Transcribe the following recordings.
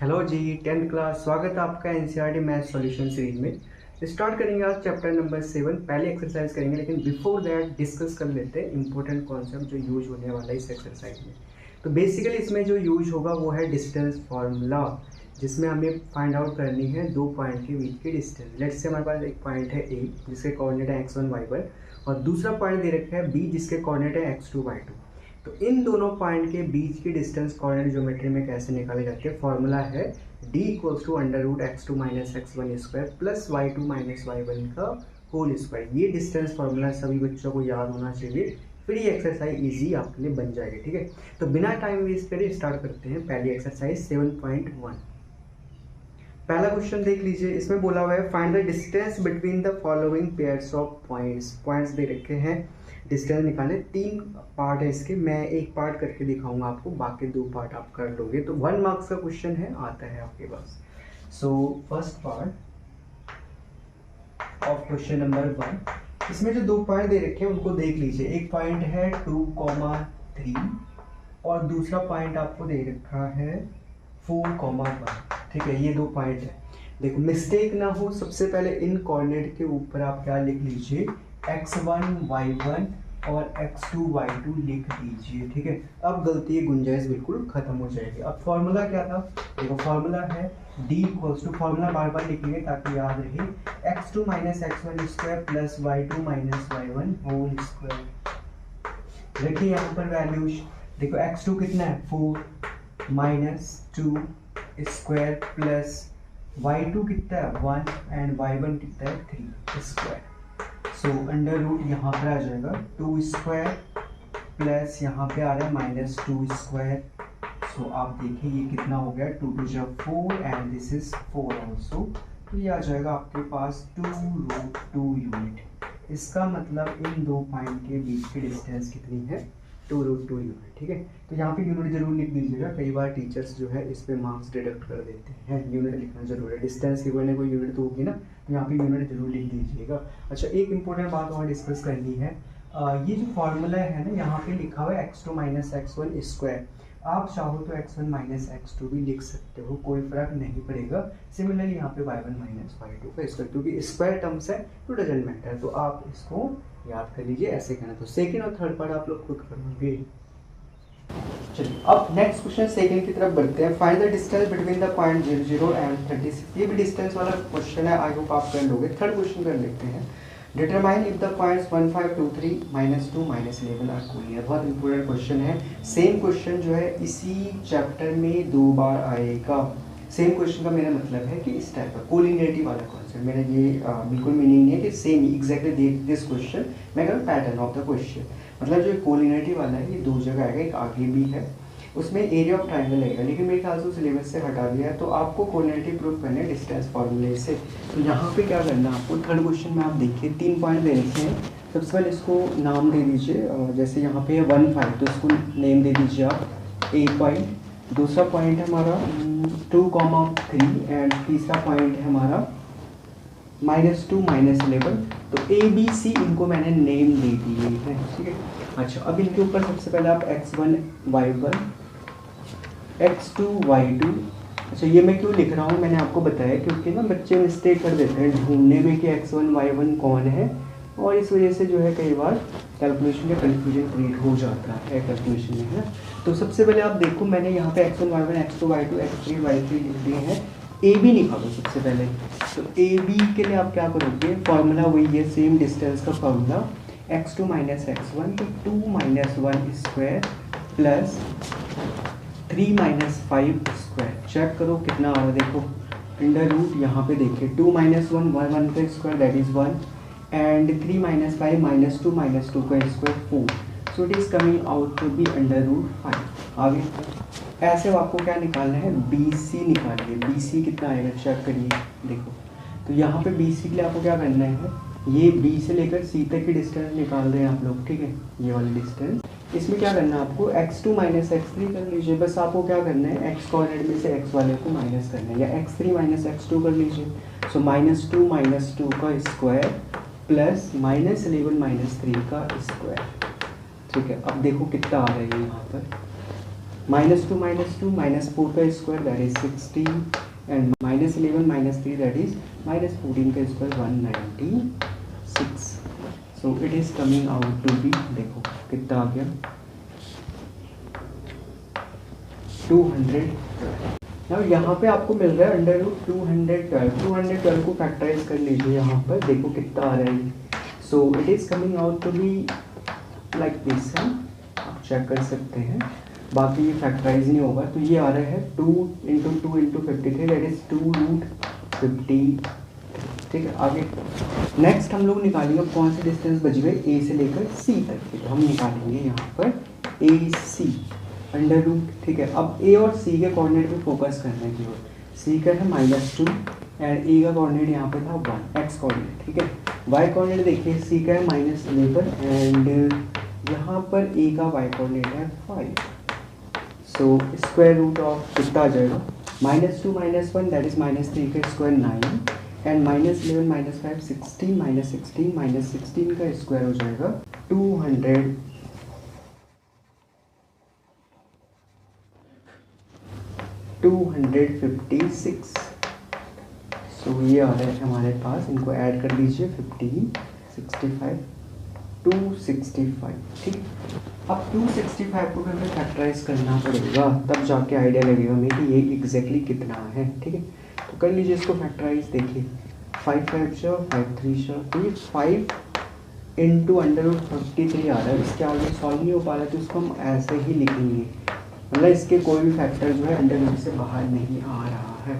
Hello जी, 10th class. स्वागत है आपका एनसीईआरटी मैथ सॉल्यूशन सीरीज में। स्टार्ट करेंगे आज चैप्टर नंबर 7। पहले एक्सरसाइज करेंगे, लेकिन बिफोर दैट डिस्कस कर लेते हैं इंपॉर्टेंट कॉन्सेप्ट जो यूज होने वाला है इस एक्सरसाइज में। तो बेसिकली इसमें जो यूज होगा वो है डिस्टेंस फार्मूला, जिसमें हमें फाइंड आउट करनी है दो पॉइंट के बीच की डिस्टेंस। लेट्स से हमारे पास एक पॉइंट है ए जिसके कोऑर्डिनेट है x1 y1 और दूसरा पॉइंट दे रखा है बी जिसके कोऑर्डिनेट है x2 y2। तो इन दोनों पॉइंट के बीच की डिस्टेंस कोऑर्डिनेट ज्योमेट्री में कैसे निकाले जाते हैं? फॉर्मूला है d equals to under root x2 minus x1 square plus y2 minus y1 का होल स्क्वायर। ये डिस्टेंस फॉर्मूला सभी बच्चों को याद होना चाहिए, फिर ये एक्सरसाइज इजी आपके लिए बन जाएगी। ठीक है, तो बिना टाइम वेस्ट करे स्टार्ट करते हैं पहली एक्सरसाइज 7.1। पहला क्वेश्चन देख लीजिए, इसमें बोला हुआ है find the distance between the following pairs of points. Points दे रखे हैं, डिस्टेंस निकालने। 3 पार्ट है इसके, मैं एक पार्ट करके दिखाऊंगा आपको, बाकी 2 पार्ट आप कर लोगे। तो 1 मार्क्स का क्वेश्चन है, आता है आपके पास। So first part of question number 1, इसमें जो 2 पॉइंट दे रखे हैं उनको देख लीजिए। एक पॉइंट है 2,3 और दूसरा पॉइंट आपको दे रखा है 4,1। ठीक है, ये 2 पॉइंट है। देखो मिस्टेक ना हो, सबसे पहले इन कोऑर्डिनेट के ऊपर आप क्या लिख लीजिए, x1 y1 और x2 y2 लिख दीजिए। ठीक है, अब गलती की गुंजाइश बिल्कुल खत्म हो जाएगी। अब फॉर्मूला क्या था? देखो फॉर्मूला है d इक्वल्स टू, फॉर्मूला बार बार लिखेंगे ताकि याद रहे, x2 minus x1 square plus y2 minus y1 whole square. देखिए यहाँ पर वैल्यूज देखो, x2 कितना है 4 माइनस 2 स्क्वायर प्लस y2 कितना है 1 एंड y1 कितना है 3 स्क्वायर। सो अंडर रूट यहाँ पर आ जाएगा 2 स्क्वायर प्लस यहाँ पे आ रहा है माइनस 2 स्क्वायर। सो आप देखिए ये कितना हो गया, 2 टू जा 4 एंड दिस इज 4 ऑल्सो। तो ये आ जाएगा आपके पास 2√2 यूनिट। इसका मतलब इन 2 पॉइंट के बीच की डिस्टेंस कितनी है? 2√2 यूनिट। ठीक है, तो यहाँ पे यूनिट जरूर लिख दीजिएगा, कई बार टीचर्स जो है इस पे मार्क्स डिडक्ट कर देते हैं। यूनिट लिखना जरूर है, डिस्टेंस की कोई ना कोई यूनिट तो होगी ना, तो यहाँ पे यूनिट जरूर लिख दीजिएगा। अच्छा, एक इंपॉर्टेंट बात और डिस्कस करनी है। ये जो फॉर्मूला है ना, यहाँ पे लिखा हुआ है x2 माइनस x1 स्क्वायर। आप चाहो तो x1 माइनस x2 भी लिख सकते हो, कोई फर्क नहीं पड़ेगा। सिमिलरली यहाँ पे y1 माइनस y2 का स्क्वायर, क्योंकि स्क्वायर टर्म्स है तो डजंट मैटर, तो आप इसको याद कर लीजिए। ऐसे करना, तो सेकंड और थर्ड पार्ट आप लोग खुद करोगे। चलिए अब नेक्स्ट क्वेश्चन सेकंड की तरफ बढ़ते हैं। Find the distance between the point 0 and 36। ये भी डिस्टेंस वाला क्वेश्चन है, आई होप आप कर लोगे। थर्ड क्वेश्चन कर लेते हैं, determine if the points 1 5 2 3 -2 -11 are collinear. बहुत इंपॉर्टेंट क्वेश्चन है। सेम क्वेश्चन जो है इसी चैप्टर में 2 बार आएगा। सेम क्वेश्चन का मेरा मतलब है कि इस टाइप का कोलिनियरिटी वाला कॉन्सेप्ट, मेरा ये बिल्कुल मीनिंग नहीं है कि सेम एग्जैक्टली दिस क्वेश्चन, मैं कह रहा हूँ पैटर्न ऑफ द क्वेश्चन। मतलब जो कोलिनियरिटी वाला है ये 2 जगह आएगा, एक आगे भी है, उसमें एरिया ऑफ ट्राइंगल आएगा, लेकिन मेरे ख्याल से सिलेबस से हटा दिया है। तो आपको कोलिनियरिटी प्रूव करना है डिस्टेंस फार्मूले से। तो यहाँ पे क्या करना है आपको, थर्ड क्वेश्चन में आप देखिए 3 पॉइंट दे रखे हैं। सबसे पहले इसको नाम दे दीजिए, जैसे यहाँ पे 1 5 तो इसको नेम दे दीजिए आप A पॉइंट। दूसरा पॉइंट है हमारा 2,3 एंड तीसरा पॉइंट है हमारा -2 -11। तो A B C इनको मैंने नेम दे दिए हैं। ठीक है, अच्छा अब इनके ऊपर सबसे पहले आप x1 y1 x2 y2। अच्छा ये मैं क्यों लिख रहा हूँ मैंने आपको बताया, क्योंकि ना बच्चे मिस्टेक कर देते हैं ढूंढने में कि x1 y1 कौन है, और इस वजह से जो है कई बार कैलकुलेशन में कन्फ्यूजन क्रिएट हो जाता है कैलकुलेशन में, है ना। तो सबसे पहले आप देखो, मैंने यहाँ पे x1 y1 x2 y2 x3 y3 लिख दिए हैं। ए बी निकालो सबसे पहले। तो ए बी के लिए आप क्या करोगे, फॉर्मूला वही है सेम डिस्टेंस का फॉर्मूला, x2 माइनस x1 तो 2 minus 1 square plus 3 minus 5 square. Check करो कितना आ रहा है, देखो अंडर रूट यहाँ पे देखिए 2 माइनस 1 1 का square that is 1 and 3 minus 5 -2 -2 का square 4। So it is coming out to be under root 5। आगे ऐसे आपको क्या निकालना है, BC निकालिए। BC कितना आएगा चेक करिए, देखो तो यहाँ पे BC के लिए आपको क्या करना है, ये B से लेकर C तक की डिस्टेंस निकाल रहे हैं आप लोग। ठीक है, ये वाली डिस्टेंस, इसमें क्या करना है आपको, x2 माइनस x3 कर लीजिए। बस आपको क्या करना है, x कोऑर्डिनेट में से x वाले को माइनस करना है, या x3 माइनस x2 कर लीजिए। सो -2 का स्क्वायर प्लस -11 -3 का स्क्वायर। ठीक है, अब देखो कितना आ रहा है यहाँ पर, -2 -4 का square that is 16 and -11 -3 that is -14 का square 196. So it is coming out to be, देखो कितना आ गया 200. अब यहाँ पे आपको मिल रहा है अंडर रूट 212 को फैक्टराइज कर लीजिए. यहाँ पर देखो कितना आ रहा है. So it is coming out to be like this है, आप चेक कर सकते हैं. बाकी ये फैक्टराइज नहीं होगा तो ये आ रहा है 2 × 2 × 53 दैट इज 2√50. ठीक है. आगे नेक्स्ट हम लोग निकालेंगे कौन से डिस्टेंस बच गए ए से लेकर सी तक. ठीक है, हम निकालेंगे यहाँ पर ए सी अंडर रूट. ठीक है. अब ए और सी के कोऑर्डिनेट पे फोकस करने की ओर. सी का है -2 एंड ए का कोऑर्डिनेट यहाँ पे था 1 एक्स कोऑर्डिनेट. ठीक है. वाई कोऑर्डिनेट देखिए सी का है -11 एंड यहाँ पर ए का वाई कोऑर्डिनेट है 5. सो स्क्वायर रूट ऑफ कितना आ जाएगा -2 -1 दैट इज -3 का स्क्वायर 9 एंड -11 -5 16 -16 का स्क्वायर हो जाएगा 256. सो ये आ रहा है हमारे पास, इनको ऐड कर दीजिए 15 65 265. ठीक है. अब 265 को हमें फैक्टराइज करना पड़ेगा तब जाके आइडिया लगेगा हमें कि ये एग्जैक्टली कितना है. ठीक है. तो कर लीजिए इसको फैक्टराइज. देखिए 5 5 5 3 तो ये 5 × √53 आ रहा है. इसके आगे सॉल्व नहीं हो पा रहा तो इसको हम ऐसे ही लिखेंगे, मतलब इसके कोई भी फैक्टर जो है अंडर रूट से बाहर नहीं आ रहा है.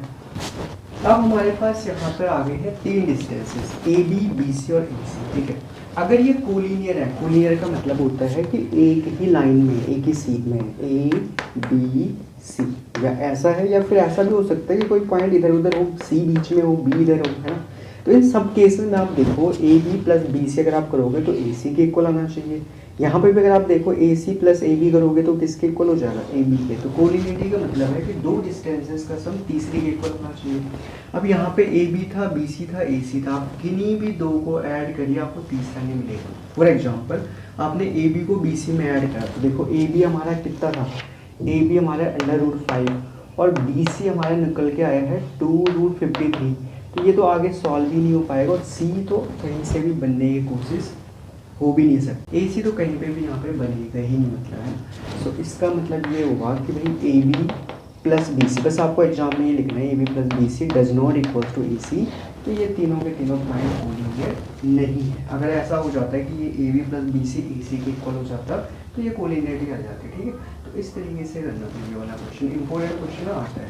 अब हमारे पास यहाँ पर आगे है 3 distances A B B C और ए सी. ठीक है. अगर ये कोलिनियर है, कोलिनियर का मतलब होता है कि एक ही लाइन में एक ही सीट में ए बी सी, या ऐसा है या फिर ऐसा भी हो सकता है कि कोई पॉइंट इधर उधर हो, सी बीच में हो बी इधर हो, है ना. तो इन सब केसेस में आप देखो A B plus B C अगर आप करोगे तो ए सी के इक्वल आना चाहिए. यहाँ पे भी अगर आप देखो ए सी प्लस ए बी करोगे तो किसके इक्वल हो जाएगा ए बी के. तो कोलिनियरिटी का मतलब है कि दो डिस्टेंसेस का सम तीसरे के इक्वल होना चाहिए. अब यहाँ पे ए बी था बी सी था ए सी था, आप किन्हीं भी दो को ऐड करिए आपको तीसरा नहीं मिलेगा. फॉर एग्जाम्पल आपने ए बी को बी सी में ऐड करा तो देखो ए बी हमारा कितना था, ए बी हमारा √5 और बी सी हमारा निकल के आया है 2√53. तो ये तो आगे सॉल्व ही नहीं हो पाएगा और सी तो कहीं से भी बनने की कोशिश हो भी नहीं सकती. ए सी तो कहीं पे भी यहाँ पे बनेगा ही नहीं, मतलब है. सो इसका मतलब ये होगा कि भाई A B plus B C, बस आपको एग्जाम में ये लिखना है A B plus B C does not equal to A C. तो ये तीनों के तीनों पॉइंट कोलिनियर नहीं है. अगर ऐसा हो जाता है कि ये A B plus B C A C के इक्वल हो जाता तो ये कोलिनियरिटी आ जाती. ठीक है. तो इस तरीके से करना चाहिए वाला क्वेश्चन, इंपॉर्टेंट क्वेश्चन आता है.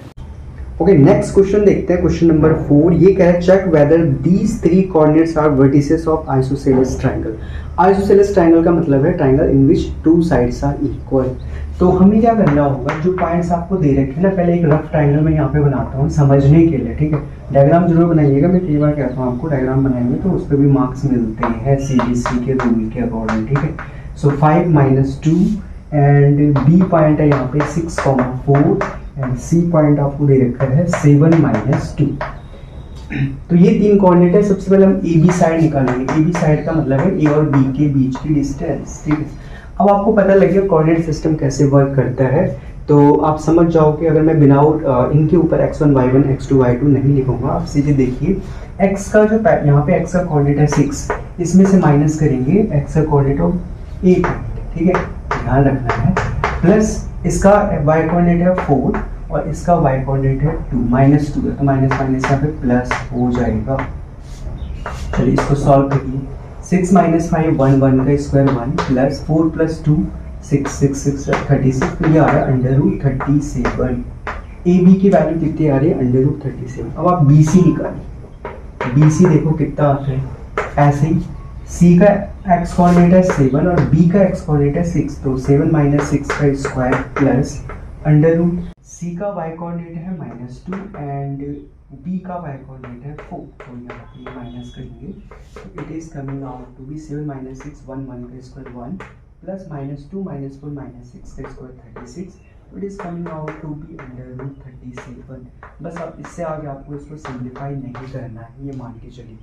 ओके, नेक्स्ट क्वेश्चन देखते हैं. क्वेश्चन नंबर 4 ये कह रहा है check whether these 3 coordinates are vertices of isosceles triangle. Isosceles triangle का मतलब है triangle in which 2 sides are equal. तो हमें क्या करना होगा, जो पॉइंट्स आपको दे रखे हैं ना, पहले एक रफ ट्रायंगल में यहाँ पे बनाता हूँ समझने के लिए. ठीक है. डायग्राम जरूर बनाइएगा, मैं कई बार कहता हूँ आपको डायग्राम बनाएंगे तो उस पर भी मार्क्स मिलते हैं CBSE के रूल के अकॉर्डिंग. ठीक है. सो 5 - 2 एंड बी पॉइंट है यहाँ पे 6, 4 एंड सी पॉइंट आपको दे रखा है 7 - 2. तो ये 3 कोऑर्डिनेट है. सबसे पहले हम ए बी साइड निकालेंगे. ए बी साइड का मतलब है ए और बी के बीच की डिस्टेंस. ठीक है. अब आपको पता लग गया कोऑर्डिनेट सिस्टम कैसे वर्क करता है, तो आप समझ जाओ कि अगर मैं बिना इनके ऊपर x1 y1 x2 y2 नहीं लिखूंगा, आप सीधे देखिए x का जो यहाँ पे x का कोऑर्डिनेट है 6, इसमें से माइनस करेंगे x का कोऑर्डिनेट ऑफ ए. ठीक है, ध्यान रखना है. प्लस इसका y कोऑर्डिनेट है 4 और इसका y कोऑर्डिनेट है 2, -2 है तो माइनस माइनस यहाँ पे प्लस हो जाएगा. चलिए इसको सॉल्व करिए. 6 - 5 1 1 का स्क्वायर 1 प्लस 4 + 2 6 6 6 36. तो ये आ रहा है √37. ए बी की वैल्यू कितनी आ रही है √37. अब आप बी सी निकालिए. बी सी देखो कितना आता है ऐसे ही. सी का x कोऑर्डिनेट है 7 और b का x कोऑर्डिनेट है 6, तो 7 - 6 का स्क्वायर प्लस √. c का y कोऑर्डिनेट है -2 एंड b का y कोऑर्डिनेट है 4, तो यहाँ पे माइनस करेंगे. It is coming out to be 7 - 6 1 1 का स्क्वायर 1 प्लस -2 - 4 - 6 का square 36. It is coming out to be √37. बस अब इससे आगे आपको इसको सिंप्लीफाई नहीं करना है, ये मान के चलिए.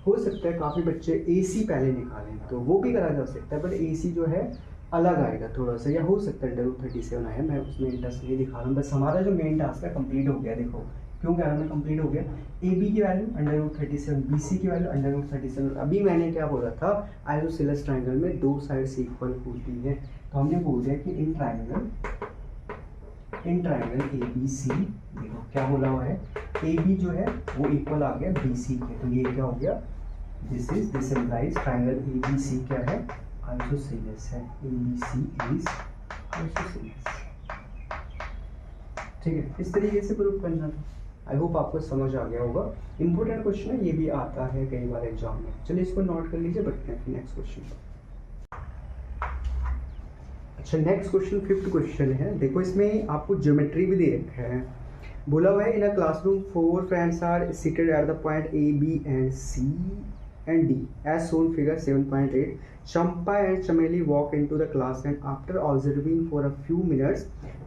हो सकता है काफ़ी बच्चे AC पहले निकालें तो वो भी करा जा सकता है, बट AC जो है अलग आएगा थोड़ा सा, या हो सकता है √37 आया, मैं उसमें इंटरेस्ट नहीं दिखा रहा हूँ, बस हमारा जो मेन टास्क है कंप्लीट हो गया। देखो क्यों कह रहा हूँ मैं कंप्लीट हो गया, ए बी की वैल्यू √37, बी सी की वैल्यू √37। अभी मैंने क्या बोला था, आइसोसेलेस ट्राइंगल में दो साइड्स इक्वल होती है, तो हमने बोल दिया कि इन ट्राइंगल ए बी सी, देखो क्या बोला हुआ है, ए बी जो है वो इक्वल आ गया बी सी के, तो ये क्या हो गया, this implies triangle A B C क्या है, आइसोसेलेस है, A B C is isosceles. ठीक है, इस तरीके से प्रूव करना था। आई होप आपको समझ आ गया होगा। इंपॉर्टेंट क्वेश्चन है, ये भी आता है कई बार एग्जाम में। चलिए इसको नोट कर लीजिए, बढ़ते हैं नेक्स्ट क्वेश्चन पर। अच्छा, नेक्स्ट क्वेश्चन 5th क्वेश्चन है। देखो इसमें आपको ज्योमेट्री भी दे रखा है, बोला हुआ है in a classroom 4 friends are seated at the point A B and C and D as shown figure 7.8. Champa and Chameli walk into the class and after observing for a few minutes,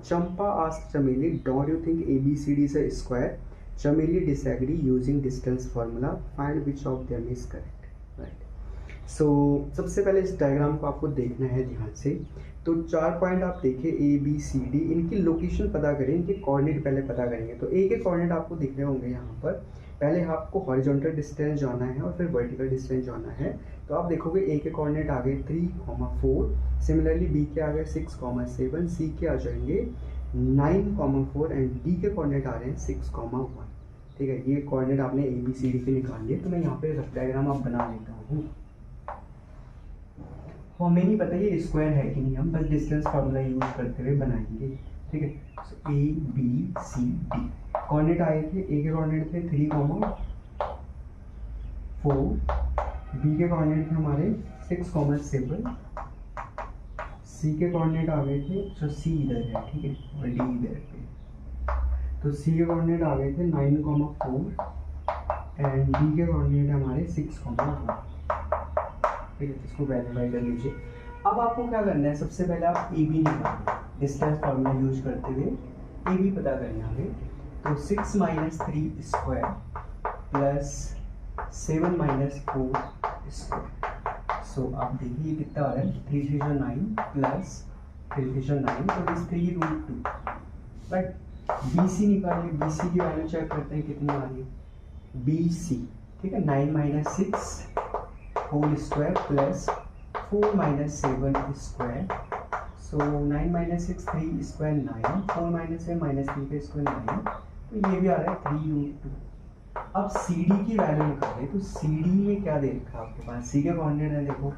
Champa asked Chameli, "Don't you think ABCD is a square?" Chameli disagree using distance formula. Find which of them is correct. Right. So सबसे पहले इस diagram को आपको देखना है ध्यान से। तो 4 पॉइंट आप देखें A B C D, इनकी लोकेशन पता करें, इनके कोऑर्डिनेट पहले पता करेंगे। तो A के कोऑर्डिनेट आपको दिख रहे होंगे यहाँ पर। पहले आपको हॉरिजॉन्टल डिस्टेंस जाना है और फिर वर्टिकल डिस्टेंस जाना है। तो आप देखोगे ए के कोऑर्डिनेट आ गए 3,4, सिमिलरली बी के आ गए 6,7, सी के आ जाएंगे 9,4 एंड डी के कोऑर्डिनेट आ रहे हैं 6,1। ठीक है, ये कोऑर्डिनेट आपने ए बी सी डी के निकाल लिए। तो मैं यहाँ पे रफ डायग्राम आप बना लेता हूँ। हमें नहीं पता ये स्क्वायर है कि नहीं, हम बस डिस्टेंस फार्मूला यूज करते हुए बनाएंगे। ठीक है, A B C D coordinate आए थे, ए के कोऑर्डिनेट थे 3,4, बी के कोऑर्डिनेट थे हमारे 6,7, सी के कोऑर्डिनेट आ गए थे, जो सी इधर है, ठीक है, और डी इधर पे। तो सी के कोऑर्डिनेट आ गए थे 9,4 एंड डी के कोऑर्डिनेट हमारे 6,1। ठीक है, इसको वेरीफाई कर लीजिए। अब आपको क्या करना है, सबसे पहले आप ए बी निकालिए, डिस्टेंस फार्मूला यूज करते हुए ए बी पता करना है। तो 6 - 3 स्क्वायर प्लस 7 - 4 स्क्वायर। सो आप देखिए ये कितना आ रहा है, 3 3 9 प्लस 3 3 9, तो इस 3√2। बट बी सी निकालिए, बी सी की वैल्यू चेक करते हैं कितनी आ रही है, बी सी। ठीक है, 9 - 6 होल स्क्वायर प्लस 4 - 7 स्क्वायर। सो 9 - 6 3 स्क्वायर 9, 4 - 7 -3 का स्क्वायर 9, तो ये भी आ रहा है 3√2। अब सी डी की वैल्यू निकालें, तो सी डी में क्या दे रखा है आपके पास, सी के कोऑर्डिनेट है देखो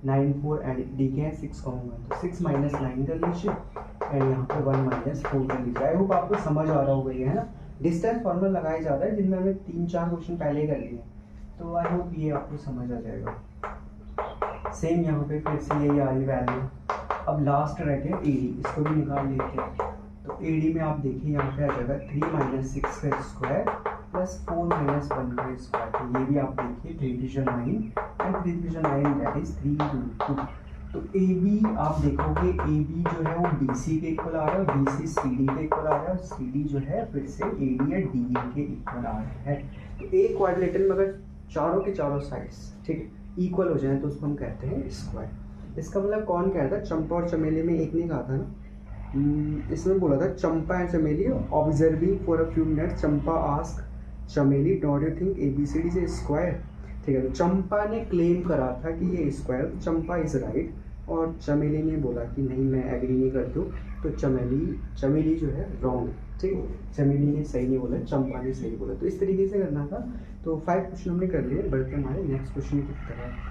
9,4 एंड डी के हैं 6,1, तो 6 - 9 कर लीजिए एंड यहाँ पे 1 - 4 कर लीजिए। आई होप आपको समझ आ रहा होगा ये, है ना। डिस्टेंस फॉर्मूला लगाया जाता है जिनमें हमें 3-4 क्वेश्चन पहले ही कर लिए, तो आई होप ये आपको समझ आ जाएगा। सेम यहाँ पे फिर से यही आ रही वैल्यू। अब लास्ट रह गया ए डी, इसको भी निकाल लेते हैं। तो ए डी में आप देखिए यहाँ पे आ जाएगा 3 - 6 का स्क्वायर प्लस 4 - 1 का स्क्वायर। तो ये भी आप देखिए 3 3 9 एंड 3 3 9 दैट इज 3√2। तो ए बी आप देखोगे, ए बी जो है वो बी सी के इक्वल आ रहा है, बी सी सी डी के इक्वल आ रहा है, और सी डी जो है फिर से ए डी या डी के इक्वल आ रहा है। तो एक क्वाड्रिलेटरल में अगर चारों के चारों साइड्स ठीक इक्वल हो जाए तो उसको हम कहते हैं स्क्वायर। इसका मतलब कौन कहता है, चंपा और चमेली में एक ने कहा था ना, इसमें बोला था चंपा एंड चमेली observing for a few minute, Champa ask चमेली डोंट यू थिंक ABCD से स्क्वायर। ठीक है, तो चंपा ने क्लेम करा था कि ये स्क्वायर, तो चंपा इज राइट, और चमेली ने बोला कि नहीं मैं एग्री नहीं करती हूँ, तो चमेली जो है रॉन्ग। ठीक है, चमेली ने सही नहीं बोला, चंपा ने सही बोला। तो इस तरीके से करना था। तो 5 क्वेश्चन हमने कर लिए, बढ़ते हमारे नेक्स्ट क्वेश्चन की तरफ।